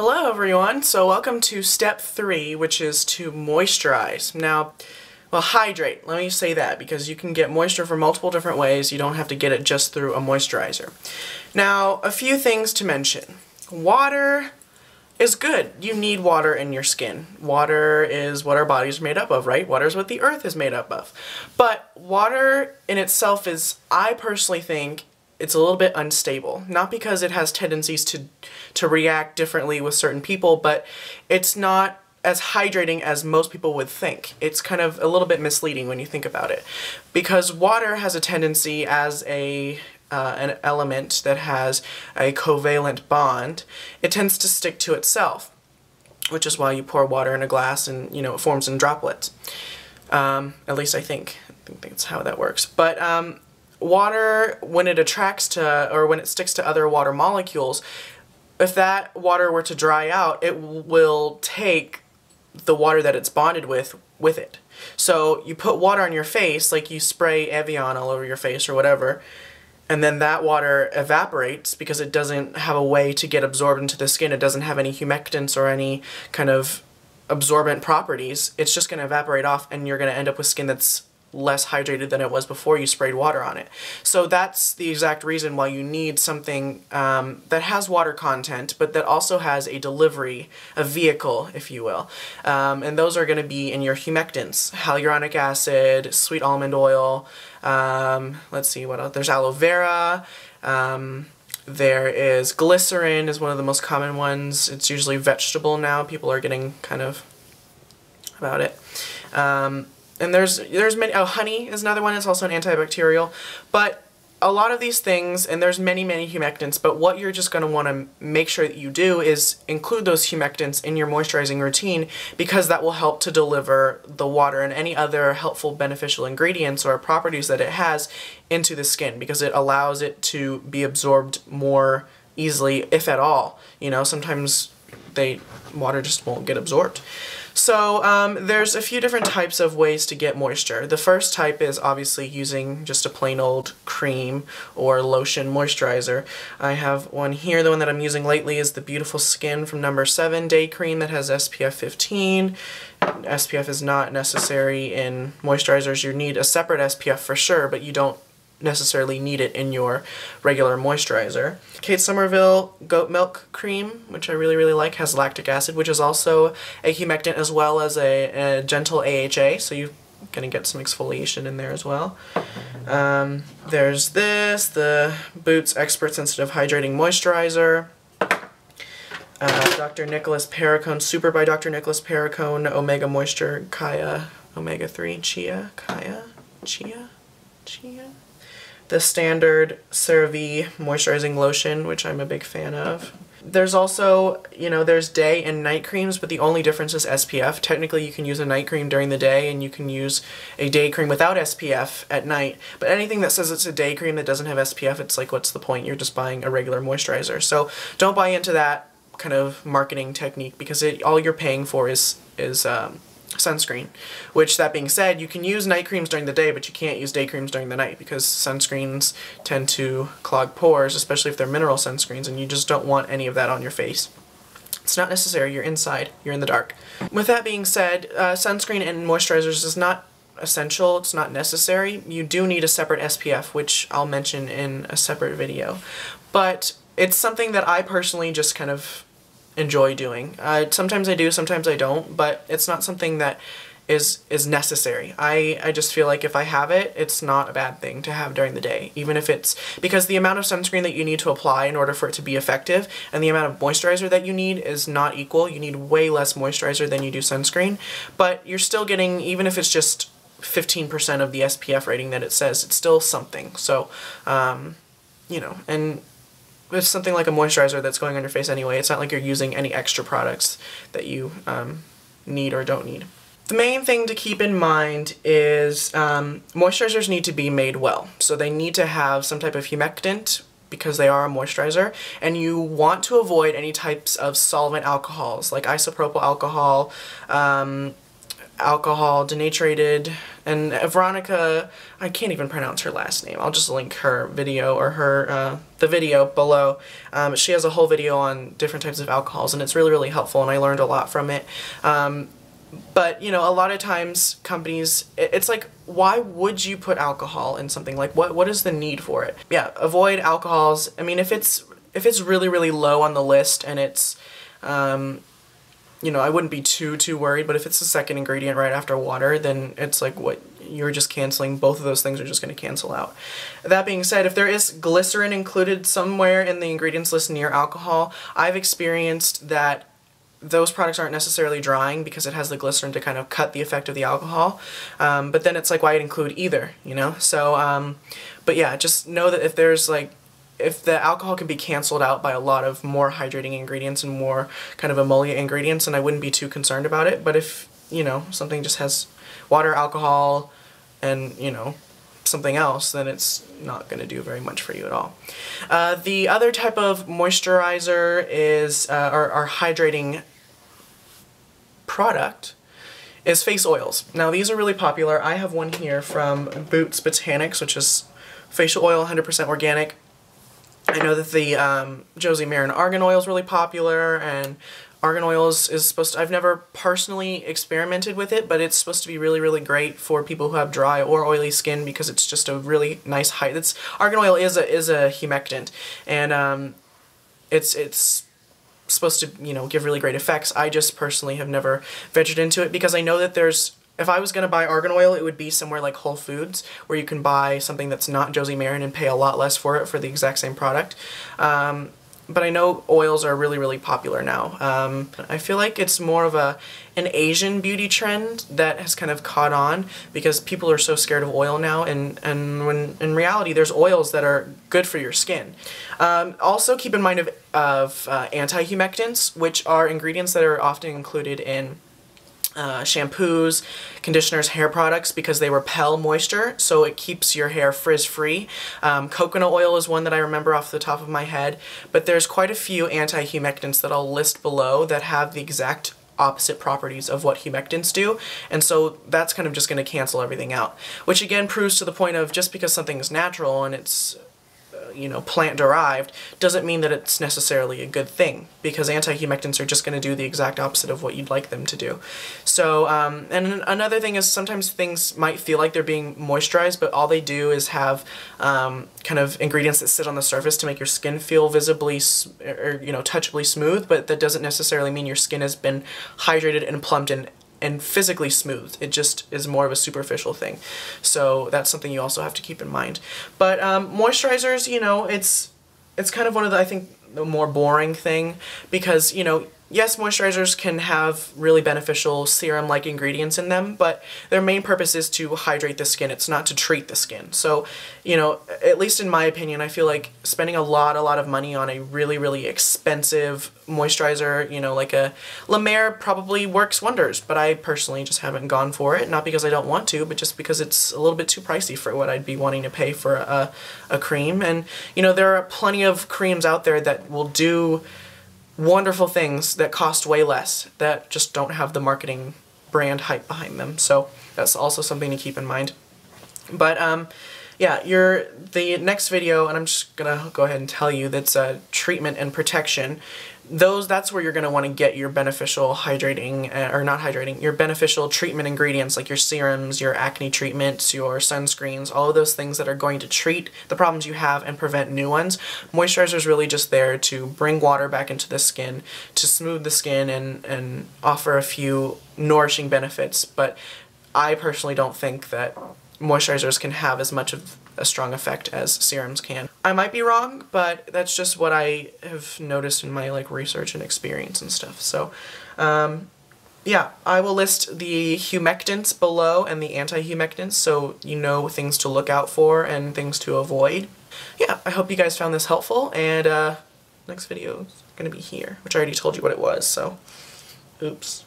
Hello everyone, so welcome to step 3, which is to moisturize. Now, well, hydrate, let me say that, because you can get moisture from multiple different ways. You don't have to get it just through a moisturizer. Now, a few things to mention. Water is good. You need water in your skin. Water is what our bodies are made up of, right? Water is what the earth is made up of. But water in itself is, I personally think, it's a little bit unstable. Not because it has tendencies to react differently with certain people, but it's not as hydrating as most people would think. It's kind of a little bit misleading when you think about it. Because water has a tendency as an element that has a covalent bond, it tends to stick to itself, which is why you pour water in a glass and, you know, it forms in droplets. At least I think that's how that works. But water, when it attracts to, or when it sticks to other water molecules, if that water were to dry out, it will take the water that it's bonded with it. So you put water on your face, like you spray Evian all over your face or whatever, and then that water evaporates because it doesn't have a way to get absorbed into the skin. It doesn't have any humectants or any kind of absorbent properties. It's just going to evaporate off, and you're going to end up with skin that's less hydrated than it was before you sprayed water on it. So that's the exact reason why you need something that has water content, but that also has a delivery, a vehicle, if you will. And those are going to be in your humectants: hyaluronic acid, sweet almond oil, let's see what else. There's aloe vera, there is glycerin is one of the most common ones. It's usually vegetable now. People are getting kind of about it. And there's many, honey is another one. It's also an antibacterial. But a lot of these things, and there's many humectants, but what you're just going to want to make sure that you do is include those humectants in your moisturizing routine, because that will help to deliver the water and any other helpful beneficial ingredients or properties that it has into the skin, because it allows it to be absorbed more easily, if at all. You know, sometimes water just won't get absorbed. So there's a few different types of ways to get moisture. The first type is obviously using just a plain old cream or lotion moisturizer. I have one here. The one that I'm using lately is the Beautiful Skin from No. 7 Day Cream that has SPF 15. SPF is not necessary in moisturizers. You need a separate SPF for sure, but you don't necessarily need it in your regular moisturizer. Kate Somerville Goat Milk Cream, which I really like, has lactic acid, which is also a humectant as well as a gentle AHA, so you're going to get some exfoliation in there as well. There's this, the Boots Expert Sensitive Hydrating Moisturizer. Dr. Nicholas Perricone, Super by Dr. Nicholas Perricone, Omega Moisture, Kaya, Omega 3, Chia, Kaya, Chia. The standard CeraVe moisturizing lotion, which I'm a big fan of. There's also, you know, there's day and night creams, but the only difference is SPF. Technically, you can use a night cream during the day, and you can use a day cream without SPF at night. But anything that says it's a day cream that doesn't have SPF, it's like, what's the point? You're just buying a regular moisturizer. So don't buy into that kind of marketing technique, because all you're paying for is sunscreen. Which, that being said, you can use night creams during the day, but you can't use day creams during the night, because sunscreens tend to clog pores, especially if they're mineral sunscreens, and you just don't want any of that on your face. It's not necessary. You're inside. You're in the dark. With that being said, sunscreen and moisturizers is not essential. It's not necessary. You do need a separate SPF, which I'll mention in a separate video. But it's something that I personally just kind of enjoy doing. Sometimes I do, sometimes I don't, but it's not something that is necessary. I just feel like if I have it, it's not a bad thing to have during the day, even if it's, because the amount of sunscreen that you need to apply in order for it to be effective and the amount of moisturizer that you need is not equal. You need way less moisturizer than you do sunscreen, but you're still getting, even if it's just 15% of the SPF rating that it says, it's still something. So, you know, and with something like a moisturizer that's going on your face anyway, it's not like you're using any extra products that you need or don't need. The main thing to keep in mind is moisturizers need to be made well. So they need to have some type of humectant, because they are a moisturizer, and you want to avoid any types of solvent alcohols like isopropyl alcohol, alcohol, denaturated, and Veronica, I can't even pronounce her last name. I'll just link her video or her the video below. She has a whole video on different types of alcohols, and it's really, really helpful, and I learned a lot from it. But, you know, a lot of times companies, it's like, why would you put alcohol in something? Like, what is the need for it? Yeah, avoid alcohols. I mean, if it's really, really low on the list and it's, you know, I wouldn't be too worried, but if it's the second ingredient right after water, then it's like, what, you're just canceling, both of those things are just going to cancel out. That being said, if there is glycerin included somewhere in the ingredients list near alcohol, I've experienced that those products aren't necessarily drying because it has the glycerin to kind of cut the effect of the alcohol, but then it's like, why include either, you know? So, but yeah, just know that if there's like, if the alcohol can be canceled out by a lot of more hydrating ingredients and more kind of emollient ingredients, then I wouldn't be too concerned about it. But if, you know, something just has water, alcohol, and, you know, something else, then it's not going to do very much for you at all. The other type of moisturizer is, our hydrating product is face oils. Now these are really popular. I have one here from Boots Botanics, which is facial oil, 100% organic. I know that the Josie Marin Argan Oil is really popular, and argan oil is supposed to, I've never personally experimented with it, but it's supposed to be really, really great for people who have dry or oily skin because it's just a really nice argan oil is a humectant, and it's supposed to, you know, give really great effects. I just personally have never ventured into it because I know that if I was going to buy argan oil, it would be somewhere like Whole Foods, where you can buy something that's not Josie Marin and pay a lot less for it for the exact same product. But I know oils are really, really popular now. I feel like it's more of an Asian beauty trend that has kind of caught on because people are so scared of oil now, and when in reality there's oils that are good for your skin. Also keep in mind of anti-humectants, which are ingredients that are often included in shampoos, conditioners, hair products because they repel moisture, so it keeps your hair frizz-free. Coconut oil is one that I remember off the top of my head, but there's quite a few anti-humectants that I'll list below that have the exact opposite properties of what humectants do, and so that's kind of just going to cancel everything out, which again proves to the point of just because something is natural and it's you know, plant-derived, doesn't mean that it's necessarily a good thing, because anti-humectants are just going to do the exact opposite of what you'd like them to do. So, and another thing is sometimes things might feel like they're being moisturized, but all they do is have kind of ingredients that sit on the surface to make your skin feel visibly, or, you know, touchably smooth, but that doesn't necessarily mean your skin has been hydrated and plumped and physically smooth. It just is more of a superficial thing. So that's something you also have to keep in mind. But moisturizers, you know, it's kind of one of the, I think, the more boring thing because, you know, yes, moisturizers can have really beneficial serum-like ingredients in them, but their main purpose is to hydrate the skin. It's not to treat the skin. So, you know, at least in my opinion, I feel like spending a lot of money on a really, really expensive moisturizer, you know, like a La Mer probably works wonders, but I personally just haven't gone for it. Not because I don't want to, but just because it's a little bit too pricey for what I'd be wanting to pay for a cream. And, you know, there are plenty of creams out there that will do wonderful things that cost way less, that just don't have the marketing brand hype behind them. So that's also something to keep in mind. But yeah, the next video, and I'm just gonna go ahead and tell you, that's treatment and protection. That's where you're going to want to get your beneficial hydrating, or not hydrating, your beneficial treatment ingredients like your serums, your acne treatments, your sunscreens, all of those things that are going to treat the problems you have and prevent new ones. Moisturizer is really just there to bring water back into the skin, to smooth the skin and offer a few nourishing benefits. But I personally don't think that moisturizers can have as much of a strong effect as serums can. I might be wrong, but that's just what I have noticed in my like research and experience and stuff. So yeah, I will list the humectants below and the anti-humectants so you know things to look out for and things to avoid. Yeah, I hope you guys found this helpful, and next video is gonna be here, which I already told you what it was, so oops.